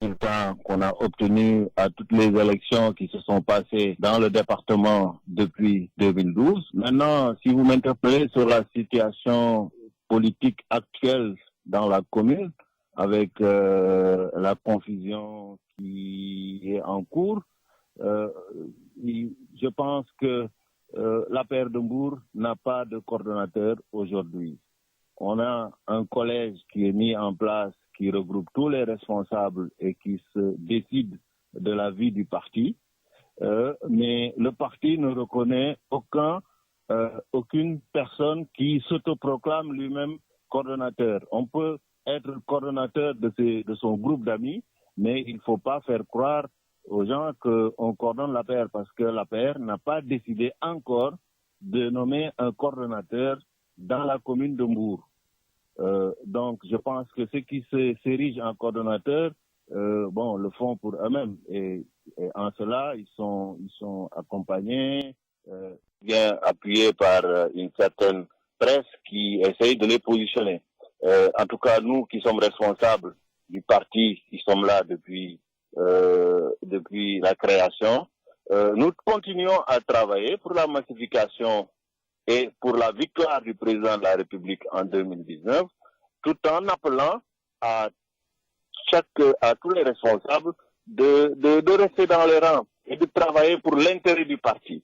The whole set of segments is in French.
résultats qu'on a obtenus à toutes les élections qui se sont passées dans le département depuis 2012. Maintenant, si vous m'interpellez sur la situation politique actuelle dans la commune, avec la confusion qui est en cours, je pense que l'APR de Mbour n'a pas de coordonnateur aujourd'hui. On a un collège qui est mis en place, qui regroupe tous les responsables et qui se décide de la vie du parti. Mais le parti ne reconnaît aucune personne qui s'autoproclame lui-même coordonnateur. On peut être coordonnateur de son groupe d'amis, mais il ne faut pas faire croire aux gens qu'on coordonne l'APR parce que l'APR n'a pas décidé encore de nommer un coordonnateur dans la commune de Mbour. Donc, je pense que ceux qui s'érigent en coordonnateur, le font pour eux-mêmes. Et en cela, ils sont accompagnés, bien appuyés par une certaine presse qui essaye de les positionner. En tout cas, nous qui sommes responsables du parti, qui sommes là depuis la création, nous continuons à travailler pour la massification et pour la victoire du président de la République en 2019, tout en appelant à tous les responsables de rester dans les rangs et de travailler pour l'intérêt du parti.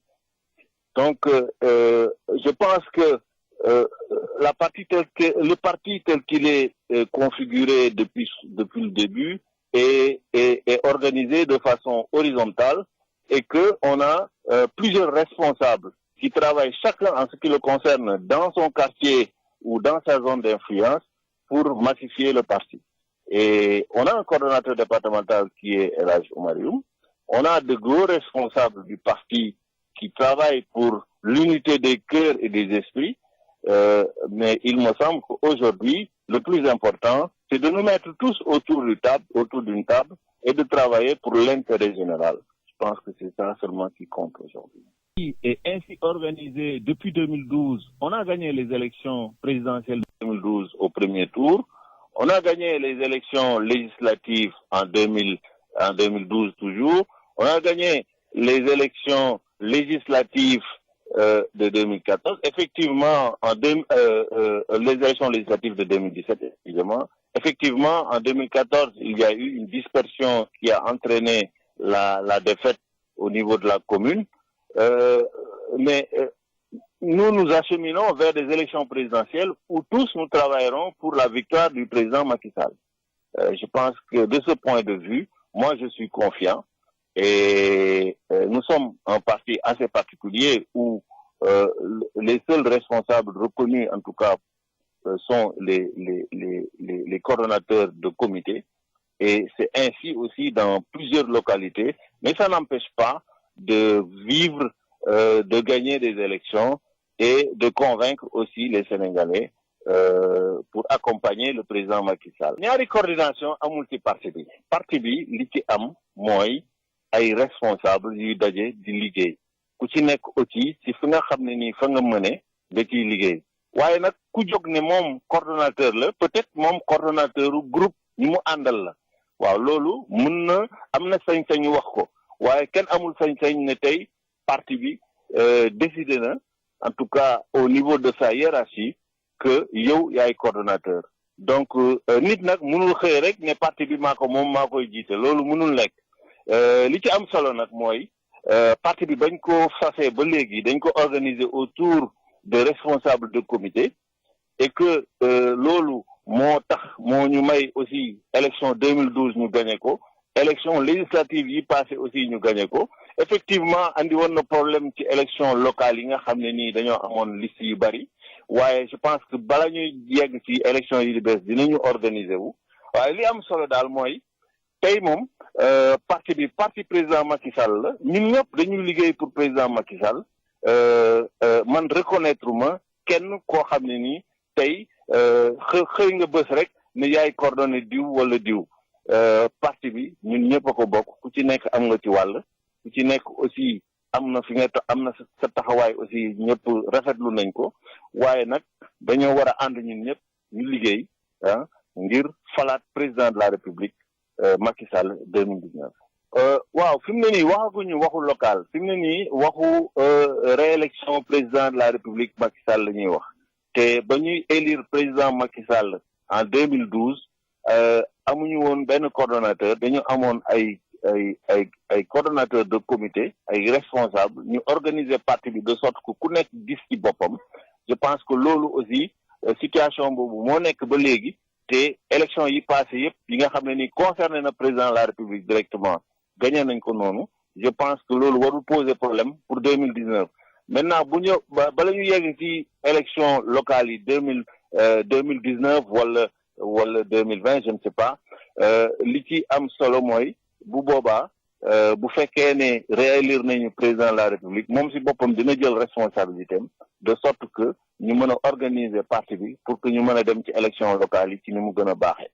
Donc, je pense que le parti tel qu'il est configuré depuis le début est organisé de façon horizontale et qu'on a plusieurs responsables qui travaillent chacun en ce qui le concerne dans son quartier ou dans sa zone d'influence pour massifier le parti. Et on a un coordonnateur départemental qui est El Hadj Oumar Youm. On a de gros responsables du parti qui travaillent pour l'unité des cœurs et des esprits. Mais il me semble qu'aujourd'hui, le plus important, c'est de nous mettre tous autour d'une table et de travailler pour l'intérêt général. Je pense que c'est ça seulement qui compte aujourd'hui. Et ainsi organisé depuis 2012, on a gagné les élections présidentielles de 2012 au premier tour. On a gagné les élections législatives en 2012 toujours. On a gagné les élections législatives de 2014. Effectivement, les élections législatives de 2017, excusez-moi. Effectivement, en 2014, il y a eu une dispersion qui a entraîné la défaite au niveau de la commune. Mais nous acheminons vers des élections présidentielles où tous nous travaillerons pour la victoire du président Macky Sall. Je pense que de ce point de vue, moi je suis confiant et nous sommes un parti assez particulier où les seuls responsables reconnus en tout cas sont les coordonnateurs de comité et c'est ainsi aussi dans plusieurs localités, mais ça n'empêche pas de vivre, de gagner des élections et de convaincre aussi les Sénégalais pour accompagner le président Macky Sall. ñaari coordination amul ci parti bi li ci am mooy ay responsable yuy daje di liggéey ku ci nekk aussi ci fi nga xam ne nii fa nga mëne nga ciy liggéey waaye nag ku jóg ne moom coordonnateur la peut-être moom coordonnateuru groupe ñi mu àndal la waaw loolu mën na am na sañ-sañu wax ko waaye kenn amul sañ-sañ ne tey parti bi décidé na en tout cas au niveau de sa hiérarchie que yow yaay coordonnateur donc nit nag mënul xëy rek ne parti bi maa ko moom maa koy jiite loolu mënul nekk li ci am solo nag mooy parti bi bañ ko fasee ba léegi dañ ko organiser autour de responsables de comité et que loolu moo tax moo ñu may aussi élection 2012 ñu gagné ko élection législative yi passé aussi ñu gagné ko effectivement andi woon na problème ci élection locale yi nga xam ne nii dañoo amoon liste yu bari waaye je pense que bala ñuy yegg ci élection yi di bees dinañu organiser wu waaye li am solo daal mooy tey moom parti président Macky Sall la ñun ñëpp dañuy liggéey pour président Macky Sall man reconnaître ma kenn koo xam ne nii tey xëy nga bës rek ne yaay coordonné diw wala diw parti bi ñun ñëpp a ko bokk ku ci nekk am nga ci wàll ku ci nekk aussi am na am na sa taxawaay aussi ñëpp rafetlu nañ ko waaye nag dañoo war a ànd ñun ñëpp ñu liggéey ngir falaat président de la République Macky Sall 2019. waaw fi mu ne nii waxaguñu waxu local fi mu ne nii waxu réélection président de la République Macky Sall la ñuy wax te ba ñuy élire président Macky Sall en 2012 amuñu woon benn coordonnateur dañu amoon ay coordonnateur de comité ay responsable ñu organiser parti bi de sorte que ku nekk gis ci boppam je pense que loolu aussi situation boobu moo nekk ba léegi te élection yi passé yëpp yi nga xam ne ni concerné na président de la République directement gagné nañ ko noonu je pense que loolu warul poser problème pour 2019 maintenant bu ñu bala ñu yegg ci élection locale yi 2019 wala 2020 je ne sais pas li ci am solo mooy bu boobaa bu fekkee ne réélire nañu président de la République moom si boppam dina jël responsabilité am de sorte que ñu mën a organiser parti bi pour que ñu mën a dem ci élection locale yi ci ni mu gën a baaxee.